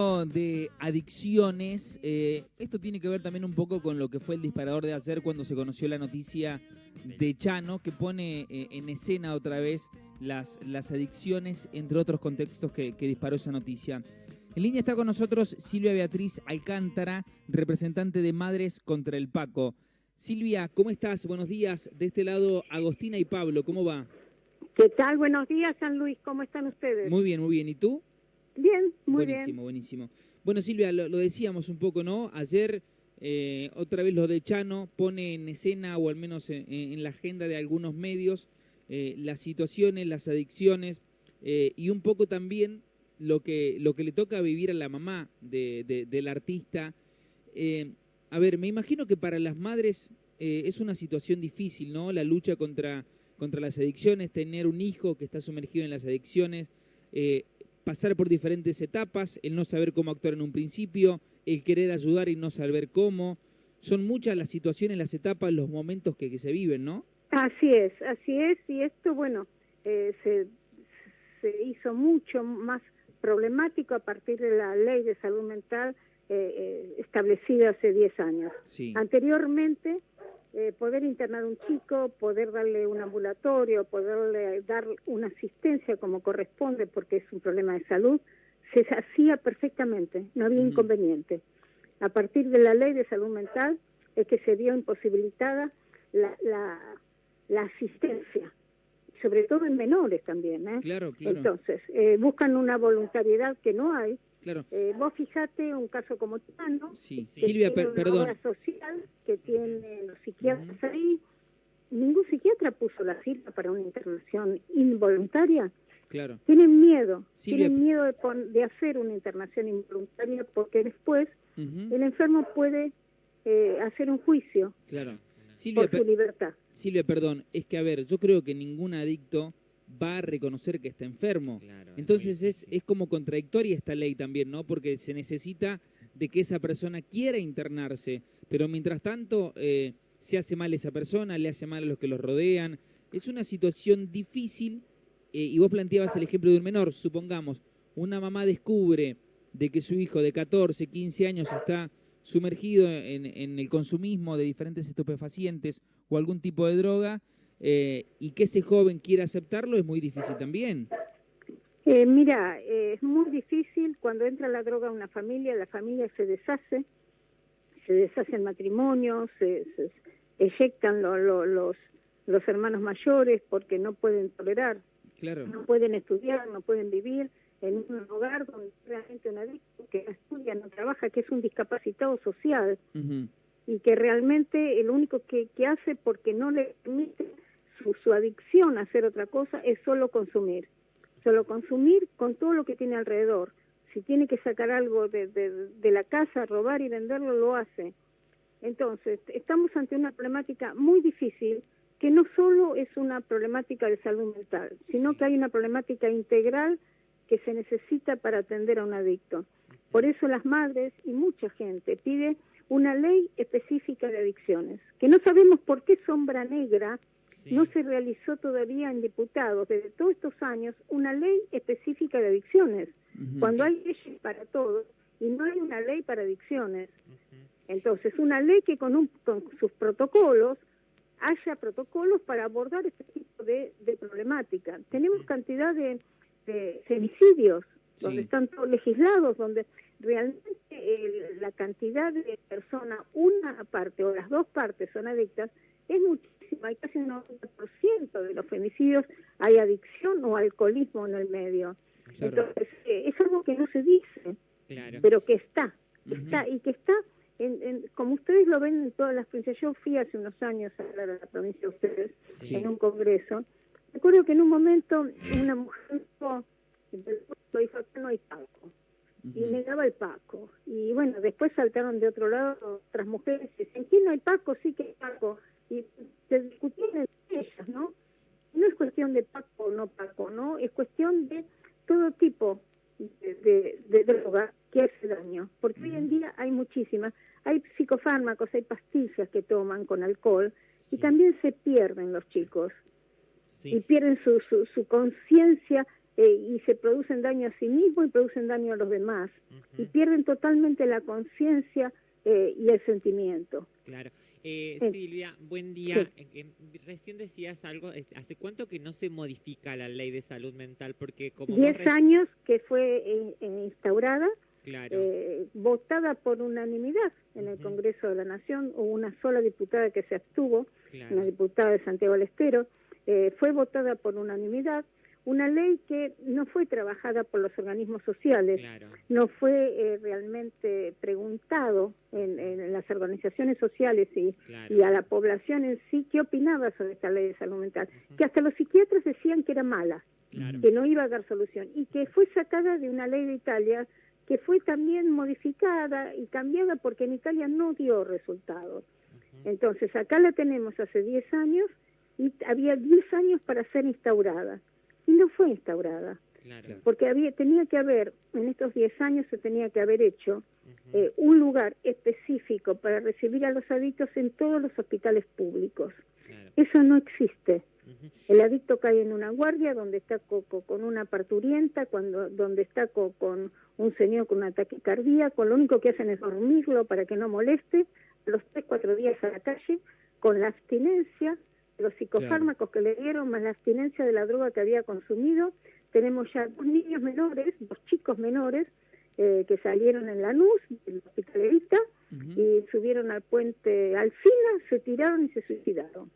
De adicciones, esto tiene que ver también un poco con lo que fue el disparador de ayer cuando se conoció la noticia de Chano, que pone en escena otra vez las adicciones, entre otros contextos que disparó esa noticia. En línea está con nosotros Silvia Beatriz Alcántara, representante de Madres contra el Paco. Silvia, ¿cómo estás? Buenos días. De este lado, Agostina y Pablo, ¿cómo va? ¿Qué tal? Buenos días, San Luis. ¿Cómo están ustedes? Muy bien, muy bien. ¿Y tú? Bien, muy bien. Buenísimo, buenísimo. Bueno, Silvia, lo decíamos un poco, ¿no? Ayer, otra vez lo de Chano pone en escena, o al menos en la agenda de algunos medios, las situaciones, las adicciones, y un poco también lo que le toca vivir a la mamá del artista. A ver, me imagino que para las madres es una situación difícil, ¿no? La lucha contra las adicciones, tener un hijo que está sumergido en las adicciones, pasar por diferentes etapas, el no saber cómo actuar en un principio, el querer ayudar y no saber cómo. Son muchas las situaciones, las etapas, los momentos que se viven, ¿no? Así es, y esto, bueno, se hizo mucho más problemático a partir de la ley de salud mental establecida hace 10 años. Sí. Anteriormente, poder internar a un chico, poder darle un ambulatorio, poderle dar una asistencia como corresponde, porque es un problema de salud, se hacía perfectamente, no había inconveniente. A partir de la ley de salud mental es que se vio imposibilitada la asistencia, sobre todo en menores también, ¿eh? Claro, claro. Entonces, buscan una voluntariedad que no hay. Claro. Vos fijate un caso como Chano, Sí. que Silvia, tiene una perdón. obra social, que tiene los psiquiatras ahí. Ningún psiquiatra puso la cita para una internación involuntaria. Claro. Tienen miedo, Silvia, tienen miedo de hacer una internación involuntaria porque después el enfermo puede hacer un juicio. Claro. Silvia, por su libertad. Silvia, perdón, es que a ver, yo creo que ningún adicto va a reconocer que está enfermo. Claro, entonces es como contradictoria esta ley también, ¿no? Porque se necesita de que esa persona quiera internarse, pero mientras tanto se hace mal a esa persona, le hace mal a los que los rodean. Es una situación difícil, y vos planteabas el ejemplo de un menor. Supongamos, una mamá descubre de que su hijo de 14, 15 años está sumergido en el consumismo de diferentes estupefacientes o algún tipo de droga, y que ese joven quiera aceptarlo, es muy difícil también. Mira, es muy difícil cuando entra la droga a una familia, la familia se deshace el matrimonio, se eyectan los hermanos mayores porque no pueden tolerar, claro, no pueden estudiar, no pueden vivir en un hogar donde realmente un adicto que no estudia, no trabaja, que es un discapacitado social, y que realmente lo único que hace, porque no le permite su adicción a hacer otra cosa, es solo consumir con todo lo que tiene alrededor. Si tiene que sacar algo de la casa, robar y venderlo, lo hace. Entonces, estamos ante una problemática muy difícil, que no solo es una problemática de salud mental, sino que hay una problemática integral que se necesita para atender a un adicto. Por eso las madres y mucha gente pide una ley específica de adicciones, que no sabemos por qué sombra negra no se realizó todavía en diputados desde todos estos años una ley específica de adicciones, cuando hay leyes para todo y no hay una ley para adicciones. Entonces, una ley que con sus protocolos haya protocolos para abordar este tipo de problemática. Tenemos cantidad de femicidios, donde están todos legislados, donde realmente la cantidad de personas, una parte o las dos partes son adictas, es muchísima. Hay casi un 90% de los femicidios hay adicción o alcoholismo en el medio. Claro. Entonces, es algo que no se dice, pero que está y que está, como ustedes lo ven en todas las provincias. Yo fui hace unos años a hablar a la provincia de ustedes en un congreso. Recuerdo que en un momento una mujer dijo, acá no hay Paco, y negaba el Paco. Y bueno, después saltaron de otro lado otras mujeres y dicen, ¿quién no hay Paco? Sí que hay Paco. Y se discutían entre ellas, ¿no? No es cuestión de Paco o no Paco, ¿no? Es cuestión de todo tipo de droga que hace daño. Porque hoy en día hay muchísimas. Hay psicofármacos, hay pastillas que toman con alcohol, y también se pierden los chicos. Y pierden su conciencia y se producen daño a sí mismos y producen daño a los demás, y pierden totalmente la conciencia y el sentimiento. Claro. Silvia, buen día. Sí. Recién decías algo, ¿hace cuánto que no se modifica la ley de salud mental? Porque como 10 años que fue instaurada, claro. Votada por unanimidad en el Congreso de la Nación, hubo una sola diputada que se abstuvo, claro. Una diputada de Santiago del Estero, fue votada por unanimidad, una ley que no fue trabajada por los organismos sociales, claro. No fue realmente preguntado en las organizaciones sociales claro. Y a la población en sí qué opinaba sobre esta ley de salud mental, que hasta los psiquiatras decían que era mala, claro. Que no iba a dar solución, y que fue sacada de una ley de Italia que fue también modificada y cambiada porque en Italia no dio resultados. Entonces acá la tenemos hace 10 años y había 10 años para ser instaurada. Y no fue instaurada, claro. Porque tenía que haber, en estos 10 años se tenía que haber hecho un lugar específico para recibir a los adictos en todos los hospitales públicos. Claro. Eso no existe. El adicto cae en una guardia donde está con una parturienta, donde está con un señor con un ataque cardíaco, lo único que hacen es dormirlo para que no moleste, a los 3-4 días a la calle, con la abstinencia, los psicofármacos claro. Que le dieron, más la abstinencia de la droga que había consumido. Tenemos ya 2 niños menores, 2 chicos menores, que salieron en Lanús, del hospital Evita, y subieron al puente Alsina, se tiraron y se suicidaron.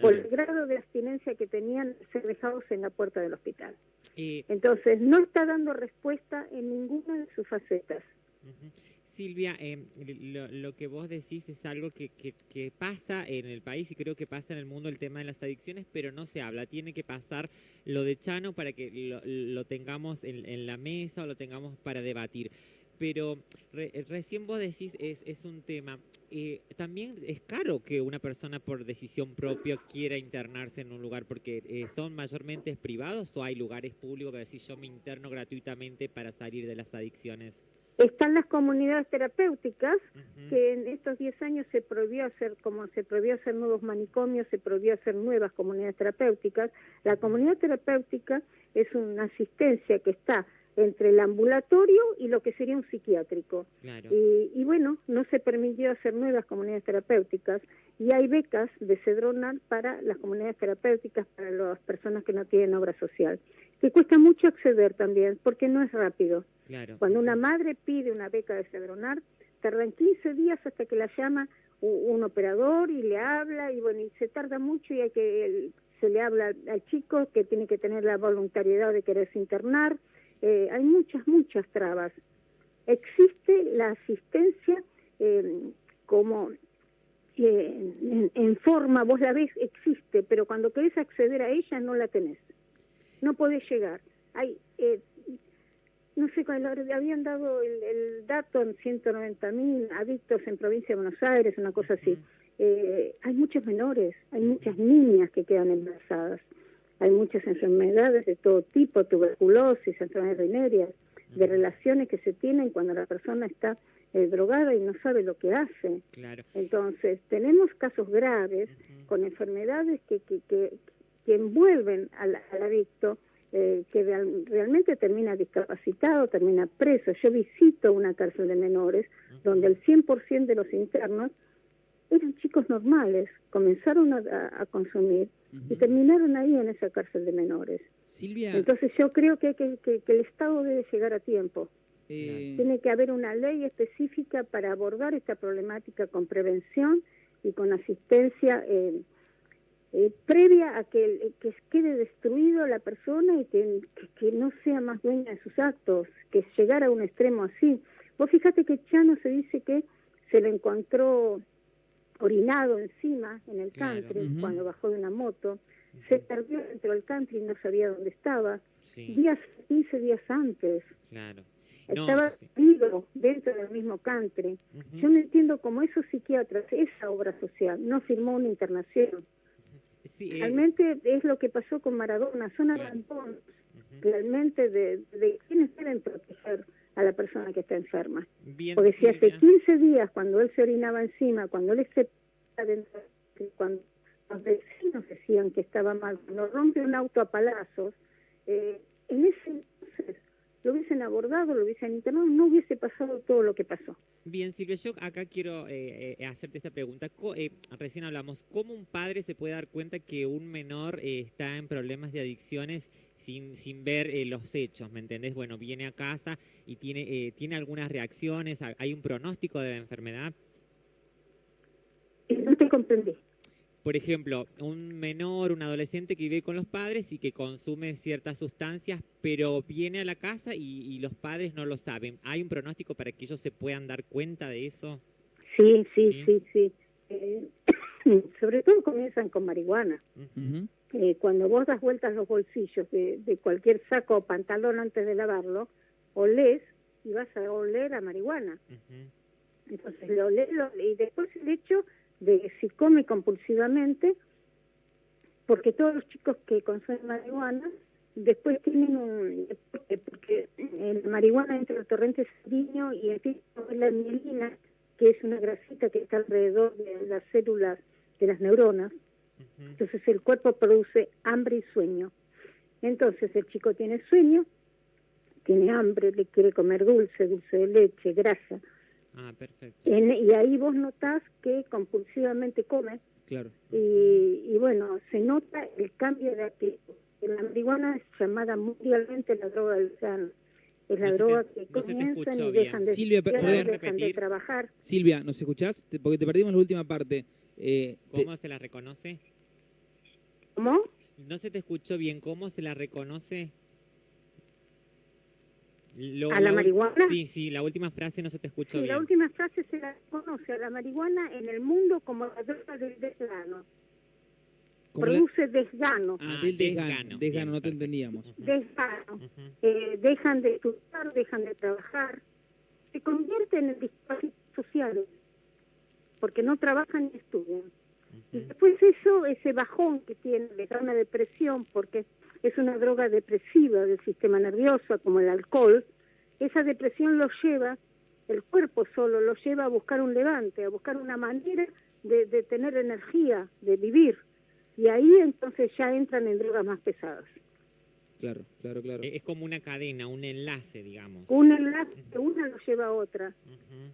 Por el grado de abstinencia que tenían ser dejados en la puerta del hospital. Entonces, no está dando respuesta en ninguna de sus facetas. Silvia, lo que vos decís es algo que pasa en el país y creo que pasa en el mundo, el tema de las adicciones, pero no se habla. Tiene que pasar lo de Chano para que lo tengamos en la mesa o lo tengamos para debatir. Pero recién vos decís, es un tema, también es caro que una persona por decisión propia quiera internarse en un lugar, porque ¿son mayormente privados o hay lugares públicos que decís yo me interno gratuitamente para salir de las adicciones? Están las comunidades terapéuticas, que en estos 10 años se prohibió hacer, como se prohibió hacer nuevos manicomios, se prohibió hacer nuevas comunidades terapéuticas. La comunidad terapéutica es una asistencia que está entre el ambulatorio y lo que sería un psiquiátrico. Claro. Y bueno, no se permitió hacer nuevas comunidades terapéuticas y hay becas de Cedronal para las comunidades terapéuticas, para las personas que no tienen obra social, que cuesta mucho acceder también, porque no es rápido. Claro. Cuando una madre pide una beca de Cedronal, tardan 15 días hasta que la llama un operador y le habla, y bueno, y se tarda mucho y se le habla al chico que tiene que tener la voluntariedad de quererse internar. Hay muchas trabas. Existe la asistencia como en forma, vos la ves, existe, pero cuando querés acceder a ella no la tenés. No podés llegar. Hay, no sé, habían dado el dato en 190.000 adictos en provincia de Buenos Aires, una cosa así. Hay muchos menores, hay muchas niñas que quedan embarazadas. Hay muchas enfermedades de todo tipo, tuberculosis, enfermedades venéreas, de relaciones que se tienen cuando la persona está drogada y no sabe lo que hace. Claro. Entonces, tenemos casos graves con enfermedades que envuelven al adicto, que realmente termina discapacitado, termina preso. Yo visito una cárcel de menores donde el 100% de los internos eran chicos normales, comenzaron a consumir y terminaron ahí en esa cárcel de menores. Silvia. Entonces yo creo que el Estado debe llegar a tiempo. Tiene que haber una ley específica para abordar esta problemática con prevención y con asistencia previa a que quede destruido la persona y que no sea más dueña de sus actos, que llegara a un extremo así. Vos fíjate que Chano se dice que se lo encontró orinado encima en el country cuando bajó de una moto, se perdió dentro del country y no sabía dónde estaba, 15 días antes. Claro. Estaba perdido dentro del mismo country. Yo no entiendo cómo esos psiquiatras, esa obra social, no firmó una internación. Realmente es lo que pasó con Maradona, son abandonos realmente de quienes deben proteger a la persona que está enferma. Bien, porque si hace 15 días, cuando él se orinaba encima, cuando él se adentro, cuando los vecinos decían que estaba mal, cuando rompe un auto a palazos, en ese entonces lo hubiesen abordado, lo hubiesen internado, no hubiese pasado todo lo que pasó. Bien, Silvia, yo acá quiero hacerte esta pregunta. Recién hablamos, ¿cómo un padre se puede dar cuenta que un menor está en problemas de adicciones sin ver los hechos? ¿Me entendés? Bueno, viene a casa y tiene algunas reacciones, ¿hay un pronóstico de la enfermedad? No te comprendí. Por ejemplo, un menor, un adolescente que vive con los padres y que consume ciertas sustancias, pero viene a la casa y los padres no lo saben. ¿Hay un pronóstico para que ellos se puedan dar cuenta de eso? Sí. Sobre todo comienzan con marihuana. Cuando vos das vueltas los bolsillos de cualquier saco o pantalón antes de lavarlo, olés y vas a oler a marihuana. Entonces lo olés y después el hecho de si come compulsivamente, porque todos los chicos que consumen marihuana después tienen porque la marihuana entra al torrente sanguíneo y empieza a comer la mielina, que es una grasita que está alrededor de las células de las neuronas. Entonces el cuerpo produce hambre y sueño. Entonces el chico tiene sueño, tiene hambre, le quiere comer dulce de leche, grasa. Perfecto. Y ahí vos notás que compulsivamente come. Claro. Y bueno, se nota el cambio de actitud. La marihuana es llamada mundialmente la droga del llano. Es la droga que comienzan y dejan de, Silvia, dejan de trabajar. Silvia, ¿nos escuchás? Porque te perdimos la última parte. ¿Cómo se la reconoce? ¿Cómo? No se te escuchó bien. ¿Cómo se la reconoce? ¿A la marihuana? Sí, la última frase no se te escuchó bien. La última frase se la conoce a la marihuana en el mundo como la droga del desgano. Produce desgano. Del desgano, no te entendíamos. Desgano. Dejan de estudiar, dejan de trabajar, se convierten en discapacitados sociales, porque no trabajan ni estudian. Y después ese bajón que tiene, les da una depresión, porque es una droga depresiva del sistema nervioso, como el alcohol. Esa depresión lo lleva, el cuerpo solo lo lleva a buscar un levante, a buscar una manera de tener energía, de vivir. Y ahí entonces ya entran en drogas más pesadas. Claro. Es como una cadena, un enlace, digamos. Un enlace, una lo lleva a otra.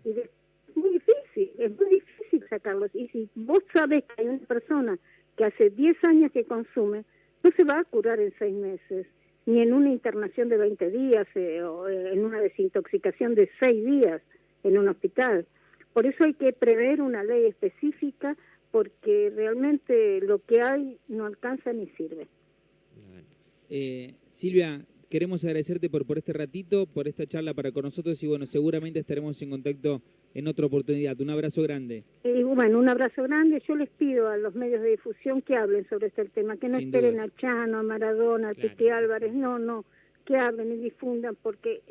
Y es muy difícil sacarlos. Y si vos sabés que hay una persona que hace 10 años que consume, no se va a curar en 6 meses, ni en una internación de 20 días o en una desintoxicación de 6 días en un hospital. Por eso hay que prever una ley específica, porque realmente lo que hay no alcanza ni sirve. Silvia, queremos agradecerte por este ratito, por esta charla para con nosotros y bueno, seguramente estaremos en contacto en otra oportunidad. Un abrazo grande. Bueno, un abrazo grande. Yo les pido a los medios de difusión que hablen sobre este tema, que no Sin esperen dudas. a Chano, a Maradona, a Titi Álvarez, no, que hablen y difundan, porque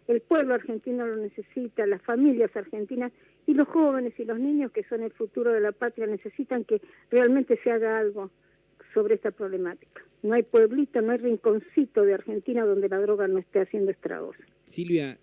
el pueblo argentino lo necesita, las familias argentinas y los jóvenes y los niños, que son el futuro de la patria, necesitan que realmente se haga algo sobre esta problemática. No hay pueblito, no hay rinconcito de Argentina donde la droga no esté haciendo estragos. Silvia,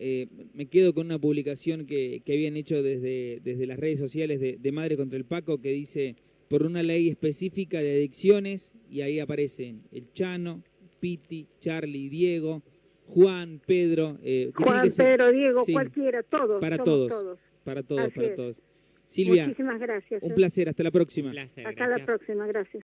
me quedo con una publicación que habían hecho desde las redes sociales de Madre contra el Paco, que dice, por una ley específica de adicciones, y ahí aparecen el Chano, Piti, Charlie, Diego, Juan, Pedro. Juan, Pedro, Diego, sí, cualquiera, todos. Para todos. todos. Para Así es. todos. Silvia, muchísimas gracias. Un placer, hasta la próxima. Un placer, Hasta la próxima, gracias.